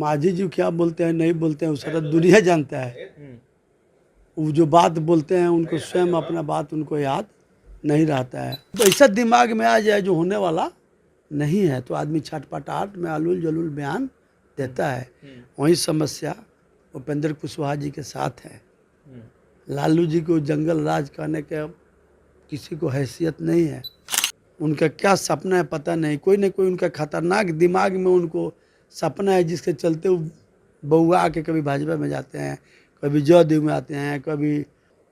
माझी जी क्या बोलते हैं नहीं बोलते हैं वो सारा दुनिया जानता है। वो जो बात बोलते हैं उनको स्वयं अपना बात उनको याद नहीं रहता है। तो ऐसा दिमाग में आ जाए जो होने वाला नहीं है तो आदमी छटपटाहट में अलूल जलूल बयान देता है। वही समस्या उपेंद्र कुशवाहा जी के साथ है। लालू जी को जंगल राज करने के किसी को हैसियत नहीं है। उनका क्या सपना है पता नहीं, कोई न कोई उनका खतरनाक दिमाग में उनको सपना है जिसके चलते वो बउआ के कभी भाजपा में जाते हैं, कभी जदयू में आते हैं, कभी।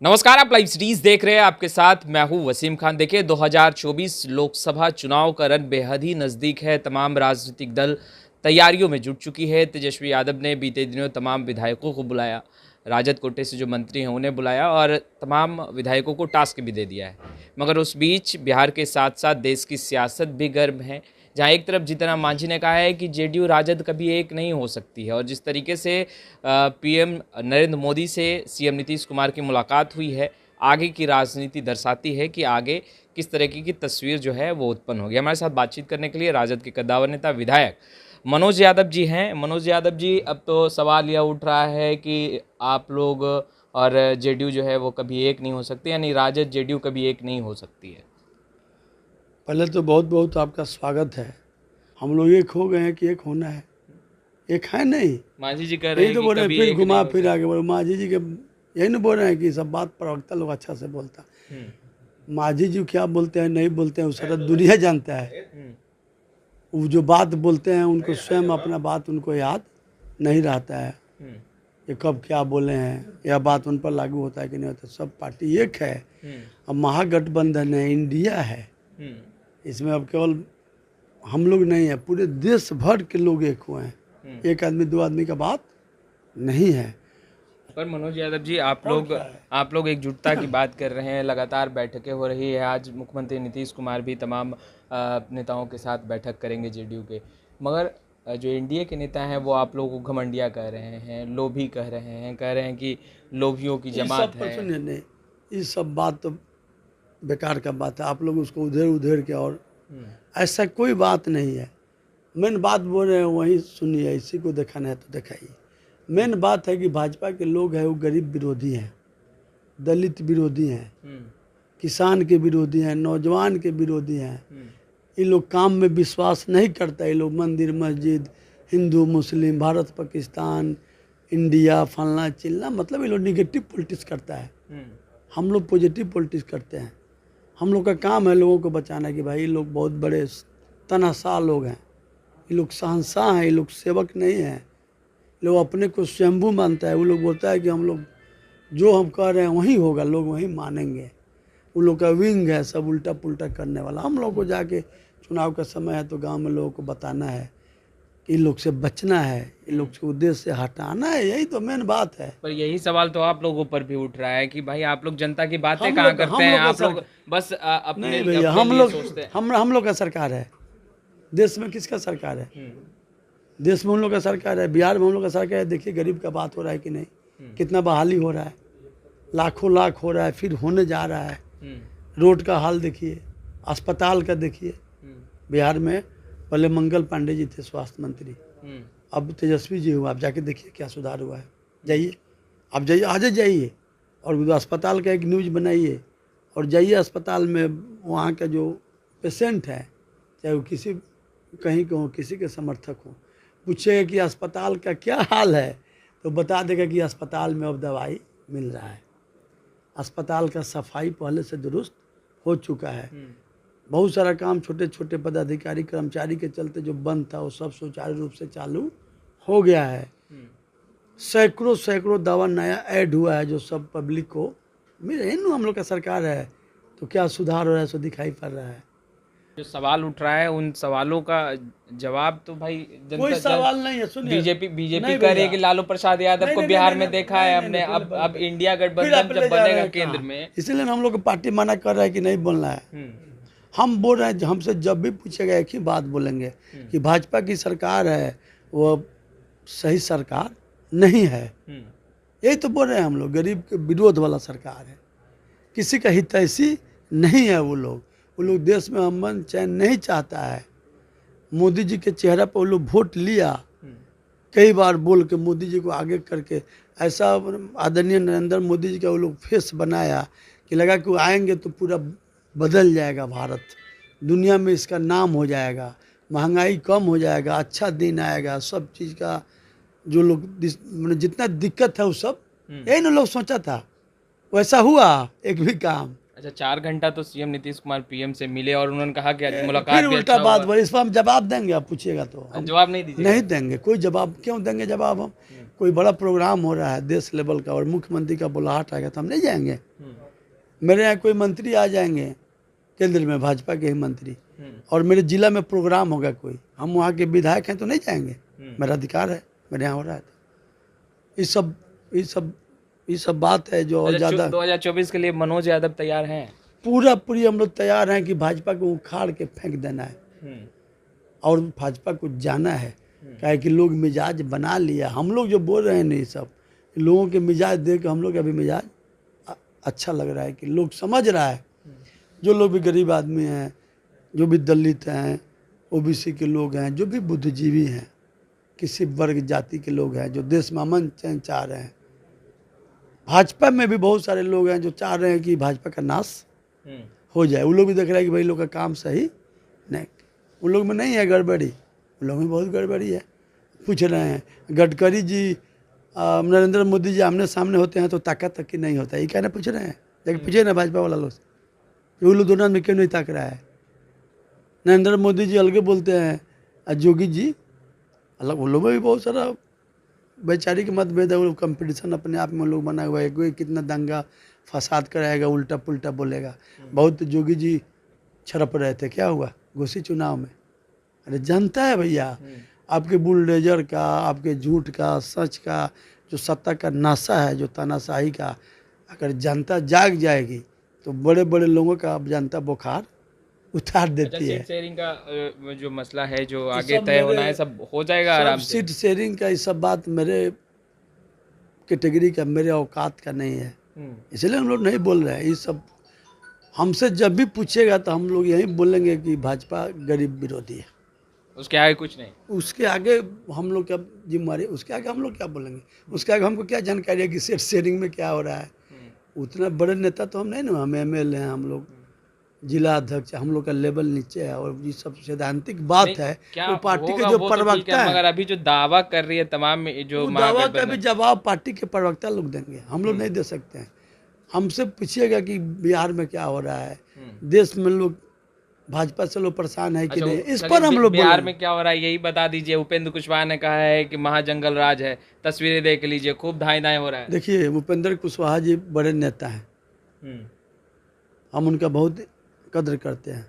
नमस्कार, आप लाइव सीरीज देख रहे हैं। आपके साथ मैं हूं वसीम खान। देखिए 2024 लोकसभा चुनाव का रन बेहद ही नज़दीक है। तमाम राजनीतिक दल तैयारियों में जुट चुकी है। तेजस्वी यादव ने बीते दिनों तमाम विधायकों को बुलाया, राजद कोटे से जो मंत्री हैं उन्हें बुलाया और तमाम विधायकों को टास्क भी दे दिया है। मगर उस बीच बिहार के साथ साथ देश की सियासत भी गर्म है, जहाँ एक तरफ जीतन राम मांझी ने कहा है कि जेडीयू राजद कभी एक नहीं हो सकती है, और जिस तरीके से पीएम नरेंद्र मोदी से सीएम नीतीश कुमार की मुलाकात हुई है, आगे की राजनीति दर्शाती है कि आगे किस तरीके की तस्वीर जो है वो उत्पन्न होगी। हमारे साथ बातचीत करने के लिए राजद के कद्दावर नेता विधायक मनोज यादव जी हैं। मनोज यादव जी, अब तो सवाल यह उठ रहा है कि आप लोग और जेडीयू जो है वो कभी एक नहीं हो सकती, यानी राजद जेडीयू कभी एक नहीं हो सकती है। पहले तो बहुत बहुत आपका स्वागत है। हम लोग एक हो गए हैं कि एक होना है, एक है नहीं। मांझी जी कह रहे हैं तो बोल रहे हैं, फिर घुमा फिर आगे आगे बोले मांझी जी के यही नहीं बोल रहे हैं कि सब बात प्रवक्ता लोग अच्छा से बोलता। मांझी जी क्या बोलते हैं नहीं बोलते हैं वो सारा दुनिया जानता है। वो जो बात बोलते हैं उनको स्वयं अपना बात उनको याद नहीं रहता है कि कब क्या बोले हैं, यह बात उन पर लागू होता है कि नहीं होता। सब पार्टी एक है। अब महागठबंधन है, इंडिया है, इसमें अब केवल हम लोग नहीं है, पूरे देश भर के लोग एक हुए हैं। एक आदमी दो आदमी का बात नहीं है। पर मनोज यादव जी, आप लोग एकजुटता की बात कर रहे हैं, लगातार बैठकें हो रही है। आज मुख्यमंत्री नीतीश कुमार भी तमाम नेताओं के साथ बैठक करेंगे जेडीयू के, मगर जो एनडीए के नेता हैं वो आप लोगों को घमंडिया कह रहे हैं, लोभी कह रहे हैं कि लोभियों की जमात है। सुनिए नहीं, ये सब बात तो बेकार का बात है। आप लोग उसको उधेड़ उधेड़ के, और ऐसा कोई बात नहीं है। मेन बात बोल रहे हैं वही सुनिए, इसी को दिखाना है तो दिखाइए। मेन बात है कि भाजपा के लोग हैं वो गरीब विरोधी हैं, दलित विरोधी हैं, किसान के विरोधी हैं, नौजवान के विरोधी हैं। ये लोग काम में विश्वास नहीं करता। ये लोग मंदिर मस्जिद, हिंदू मुस्लिम, भारत पाकिस्तान, इंडिया, फलना चिल्ला, मतलब ये लोग निगेटिव पॉलिटिक्स करता है। हम लोग पॉजिटिव पॉलिटिक्स करते हैं। हम लोग का काम है लोगों को बचाना कि भाई ये लोग बहुत बड़े तनाशाह लोग हैं, ये लोग शहंशाह हैं, ये लोग सेवक नहीं हैं। लोग अपने को स्वयंभू मानता है। वो लोग बोलता है कि हम लोग जो हम कह रहे हैं वही होगा, लोग वही मानेंगे। वो लोग का विंग है सब उल्टा पुल्टा करने वाला। हम लोग को जाके चुनाव का समय है तो गांव में लोगों को बताना है कि इन लोग से बचना है, इन लोग के उद्देश्य से हटाना है। यही तो मेन बात है। पर यही सवाल तो आप लोगों पर भी उठ रहा है कि भाई आप लोग जनता की बातें कहाँ करते हैं, आप लोग बस अपने भैया हम लोग का सरकार है। देश में किसका सरकार है? देश में उन लोग का सरकार है। बिहार में उन लोग का सरकार है। देखिए गरीब का बात हो रहा है कि नहीं, कितना बहाली हो रहा है, लाखों लाख हो रहा है, फिर होने जा रहा है। रोड का हाल देखिए, अस्पताल का देखिए। बिहार में पहले मंगल पांडे जी थे स्वास्थ्य मंत्री, अब तेजस्वी जी हुआ। आप जाके देखिए क्या सुधार हुआ है। जाइए, आप जाइए, आज जाइए और अस्पताल का एक न्यूज़ बनाइए और जाइए अस्पताल में। वहाँ का जो पेशेंट है, चाहे वो किसी कहीं के हो, किसी के समर्थक हो, पूछेगा कि अस्पताल का क्या हाल है तो बता देगा कि अस्पताल में अब दवाई मिल रहा है। अस्पताल का सफाई पहले से दुरुस्त हो चुका है। बहुत सारा काम छोटे छोटे पदाधिकारी कर्मचारी के चलते जो बंद था वो सब सुचारू रूप से चालू हो गया है। सैकड़ों सैकड़ों दवा नया ऐड हुआ है जो सब पब्लिक को मिल रही है। हम लोग का सरकार है तो क्या सुधार हो रहा है सो दिखाई पड़ रहा है। जो सवाल उठ रहा है उन सवालों का जवाब तो भाई कोई सवाल नहीं है। सुनिए, बीजेपी कह रही है कि लालू प्रसाद यादव को बिहार में देखा है हमने, अब इंडिया गठबंधन जब बनेगा केंद्र में, इसलिए हम लोग पार्टी मना कर रहा है कि नहीं बोलना है। हम बोल रहे हैं, हमसे जब भी पूछेगा एक ही बात बोलेंगे कि भाजपा की सरकार है वो सही सरकार नहीं है। यही तो बोल रहे हैं हम लोग। गरीब के विरोध वाला सरकार है, किसी का हितैषी नहीं है। वो लोग देश में अमन चैन नहीं चाहता है। मोदी जी के चेहरा पर वो लोग वोट लिया कई बार बोल के मोदी जी को आगे करके ऐसा आदरणीय नरेंद्र मोदी जी का वो लोग फेस बनाया कि लगा कि वो आएंगे तो पूरा बदल जाएगा भारत, दुनिया में इसका नाम हो जाएगा, महंगाई कम हो जाएगा, अच्छा दिन आएगा, सब चीज़ का जो लोग मतलब जितना दिक्कत है वो सब यही ना लोग सोचा था, वैसा हुआ एक भी काम। अच्छा, 4 घंटा तो सीएम नीतीश कुमार पीएम से मिले और उन्होंने कहा कि मुलाकात फिर भी उल्टा अच्छा बात हुआ। बोले, इस पर हम जवाब देंगे, आप पूछिएगा तो हम जवाब नहीं दीजिए। नहीं देंगे, कोई जवाब क्यों देंगे जवाब हम। कोई बड़ा प्रोग्राम हो रहा है देश लेवल का और मुख्यमंत्री का बुलाहट आएगा तो हम नहीं जाएंगे। मेरे यहाँ कोई मंत्री आ जाएंगे केंद्र में, भाजपा के ही मंत्री, और मेरे जिला में प्रोग्राम होगा कोई, हम वहाँ के विधायक हैं तो नहीं जाएंगे, मेरा अधिकार है, मेरे यहाँ हो रहा है तो ये सब बात है जो और ज़्यादा। 2024 के लिए मनोज यादव तैयार हैं? पूरी हम लोग तैयार हैं कि भाजपा को उखाड़ के फेंक देना है और भाजपा को जाना है। काहे कि लोग मिजाज बना लिया, हम लोग जो बोल रहे हैं नहीं, सब लोगों के मिजाज देख के हम लोग का भी मिजाज अच्छा लग रहा है कि लोग समझ रहा है। जो लोग भी गरीब आदमी हैं, जो भी दलित हैं, ओबीसी के लोग हैं, जो भी बुद्धिजीवी हैं, किसी वर्ग जाति के लोग हैं जो देश में अमन चैन चाह रहे हैं, भाजपा में भी बहुत सारे लोग हैं जो चाह रहे हैं कि भाजपा का नाश हो जाए। वो लोग भी देख रहे हैं कि भाई लोग का काम सही नहीं, उन लोग में नहीं है गड़बड़ी, उन लोग में बहुत गड़बड़ी है। पूछ रहे हैं गडकरी जी नरेंद्र मोदी जी आमने सामने होते हैं तो ताकत तक की नहीं होता, ये कहना पूछ रहे हैं, लेकिन पूछे ना भाजपा वाला लोग से, वो लोग दोनों में क्यों नहीं ताक रहा है। नरेंद्र मोदी जी अलग बोलते हैं और योगी जी अलग, वो लोग में भी बहुत सारा वैचारिक मतभेद है, वो कंपटीशन अपने आप में लोग बना हुआ है, कोई कितना दंगा फसाद कराएगा, उल्टा पुल्टा बोलेगा। बहुत योगी जी छड़प रहे थे, क्या हुआ घोसी चुनाव में, अरे जनता है भैया, आपके बुलडोजर का, आपके झूठ का, सच का, जो सत्ता का नशा है, जो तानाशाही का, अगर जनता जाग जाएगी तो बड़े बड़े लोगों का अब जनता बुखार उतार देती है। सीट शेयरिंग का जो मसला है जो आगे तय होना है सब हो जाएगा आराम से। सीट शेयरिंग का ये सब बात मेरे कैटेगरी का, मेरे औकात का नहीं है, इसलिए हम लोग नहीं बोल रहे हैं ये सब। हमसे जब भी पूछेगा तो हम लोग यही बोलेंगे कि भाजपा गरीब विरोधी है, उसके आगे कुछ नहीं। उसके आगे हम लोग क्या जिम्मेवारी, उसके आगे हम लोग क्या बोलेंगे, उसके आगे हमको क्या जानकारी है कि सीट शेयरिंग में क्या हो रहा है। उतना बड़े नेता तो हम नहीं ना, हम एमएलए हैं, हम लोग जिला अध्यक्ष, हम लोग का लेवल नीचे है, और ये सब सैद्धांतिक बात है। वो पार्टी के जो प्रवक्ता है, मगर अभी जो दावा कर रही है तमाम जो दावा का भी जवाब पार्टी के प्रवक्ता लोग देंगे, हम लोग नहीं दे सकते हैं। हमसे पूछिएगा कि बिहार में क्या हो रहा है, देश में लोग भाजपा से लोग परेशान है कि नहीं, इस पर हम लोग बिहार में क्या हो रहा है यही बता दीजिए। उपेंद्र कुशवाहा ने कहा है कि महाजंगल राज है, तस्वीरें देख लीजिए, खूब धाए धाए हो रहा है। देखिए उपेंद्र कुशवाहा जी बड़े नेता हैं, हम उनका बहुत कद्र करते हैं,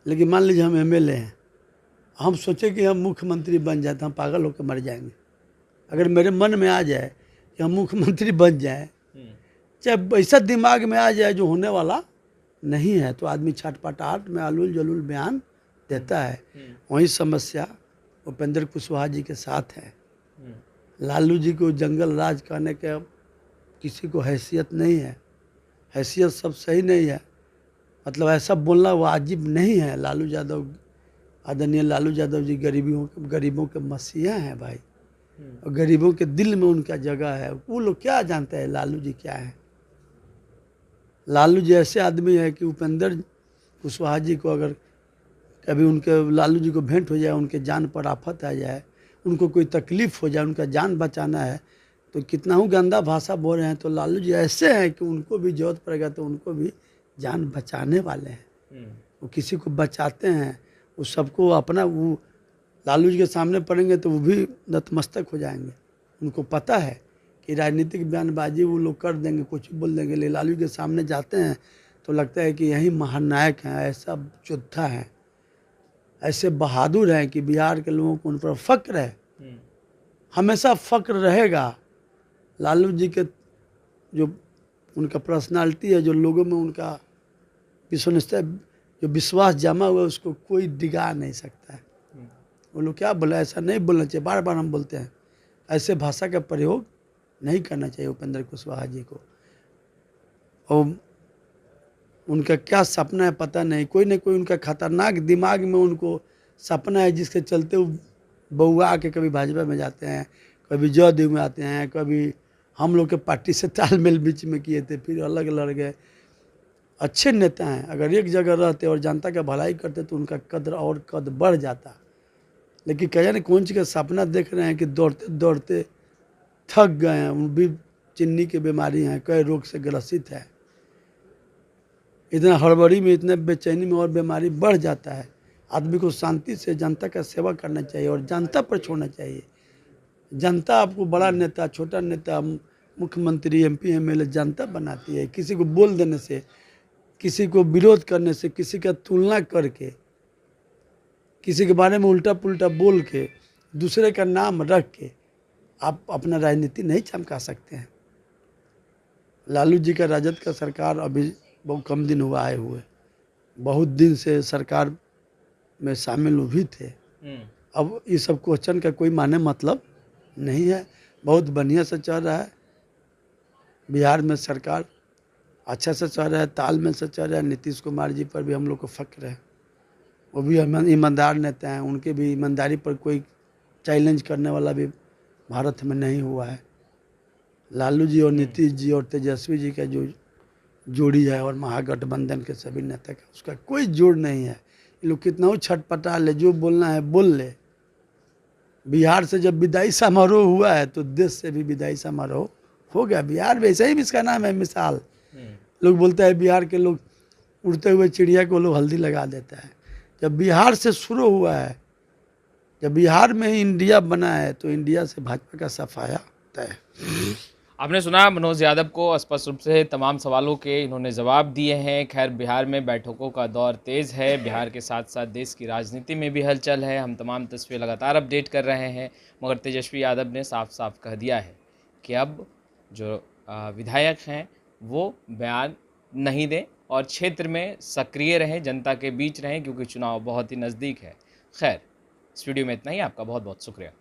लेकिन मान लीजिए हम एमएलए हैं, हम सोचे कि हम मुख्यमंत्री बन जाए तो हम पागल होकर मर जाएंगे। अगर मेरे मन में आ जाए कि हम मुख्यमंत्री बन जाए, चाहे ऐसा दिमाग में आ जाए जो होने वाला नहीं है, तो आदमी छटपटाहट में आलूल जलूल बयान देता है। वही समस्या उपेंद्र कुशवाहा जी के साथ है। लालू जी को जंगल राज कहने के किसी को हैसियत नहीं है, हैसियत सब सही नहीं है, मतलब ऐसा बोलना वाजिब नहीं है। लालू यादव, आदरणीय लालू यादव जी गरीबों के मसीहा हैं भाई, और गरीबों के दिल में उनका जगह है। वो लोग क्या जानते हैं लालू जी क्या है। लालू जी ऐसे आदमी है कि उपेंद्र कुशवाहा जी को अगर कभी उनके लालू जी को भेंट हो जाए, उनके जान पर आफत आ जाए, उनको कोई तकलीफ़ हो जाए, उनका जान बचाना है, तो कितना ही गंदा भाषा बोल रहे हैं, तो लालू जी ऐसे हैं कि उनको भी जरूरत पड़ेगा तो उनको भी जान बचाने वाले हैं। वो किसी को बचाते हैं, वो सबको अपना, वो लालू जी के सामने पड़ेंगे तो वो भी नतमस्तक हो जाएंगे। उनको पता है कि राजनीतिक बयानबाजी वो लोग कर देंगे, कुछ भी बोल देंगे, लेकिन लालू जी के सामने जाते हैं तो लगता है कि यही महानायक हैं, ऐसा योद्धा हैं, ऐसे बहादुर हैं कि बिहार के लोगों को उन पर फ़क्र है, हमेशा फ़क्र रहेगा। लालू जी के जो उनका पर्सनालिटी है, जो लोगों में उनका विश्वनिष्ठा, जो विश्वास जमा हुआ है, उसको कोई डिगा नहीं सकता है। वो लोग क्या बोला, ऐसा नहीं बोलना चाहिए, बार बार हम बोलते हैं, ऐसे भाषा का प्रयोग नहीं करना चाहिए उपेंद्र कुशवाहा जी को। और उनका क्या सपना है पता नहीं, कोई ना कोई उनका खतरनाक दिमाग में उनको सपना है, जिसके चलते वो बउआ के कभी भाजपा में जाते हैं, कभी जदयू में आते हैं, कभी हम लोग के पार्टी से तालमेल बीच में किए थे, फिर अलग लड़ गए। अच्छे नेता हैं, अगर एक जगह रहते और जनता का भलाई करते तो उनका कद्र और कद बढ़ जाता। लेकिन क्या जाने कौन चीज़ का सपना देख रहे हैं कि दौड़ते दौड़ते थक गए हैं। उन भी चीनी की बीमारी है, कई रोग से ग्रसित है। इतना हड़बड़ी में, इतने बेचैनी में और बीमारी बढ़ जाता है। आदमी को शांति से जनता का सेवा करना चाहिए और जनता पर छोड़ना चाहिए। जनता आपको बड़ा नेता, छोटा नेता, मुख्यमंत्री, MP, MLA जनता बनाती है। किसी को बोल देने से, किसी को विरोध करने से, किसी का तुलना करके, किसी के बारे में उल्टा पुल्टा बोल के, दूसरे का नाम रख के आप अपना राजनीति नहीं चमका सकते हैं। लालू जी का राजद का सरकार अभी बहुत कम दिन हुआ आए हुए, बहुत दिन से सरकार में शामिल भी थे। अब ये सब क्वेश्चन का कोई माने मतलब नहीं है। बहुत बढ़िया से चल रहा है बिहार में सरकार, अच्छा से चल रहा है, तालमेल से चल रहा है। नीतीश कुमार जी पर भी हम लोग को फक्र है, वो भी ईमानदार नेता हैं। उनके भी ईमानदारी पर कोई चैलेंज करने वाला भी भारत में नहीं हुआ है। लालू जी और नीतीश जी और तेजस्वी जी का जो जोड़ी है और महागठबंधन के सभी नेता का, उसका कोई जोड़ नहीं है। ये लोग कितना छटपटा ले, जो बोलना है बोल ले। बिहार से जब विदाई समारोह हुआ है तो देश से भी विदाई समारोह हो गया। बिहार वैसे ही इसका नाम है मिसाल। लोग बोलते हैं बिहार के लोग उड़ते हुए चिड़िया को लोग हल्दी लगा देता है। जब बिहार से शुरू हुआ है, जब बिहार में ही इंडिया बना है, तो इंडिया से भाजपा का सफाया तय। आपने सुना मनोज यादव को, स्पष्ट रूप से तमाम सवालों के इन्होंने जवाब दिए हैं। खैर, बिहार में बैठकों का दौर तेज़ है। बिहार के साथ साथ देश की राजनीति में भी हलचल है। हम तमाम तस्वीरें लगातार अपडेट कर रहे हैं, मगर तेजस्वी यादव ने साफ साफ कह दिया है कि अब जो विधायक हैं वो बयान नहीं दें और क्षेत्र में सक्रिय रहें, जनता के बीच रहें, क्योंकि चुनाव बहुत ही नज़दीक है। खैर, इस वीडियो में इतना ही। आपका बहुत बहुत शुक्रिया।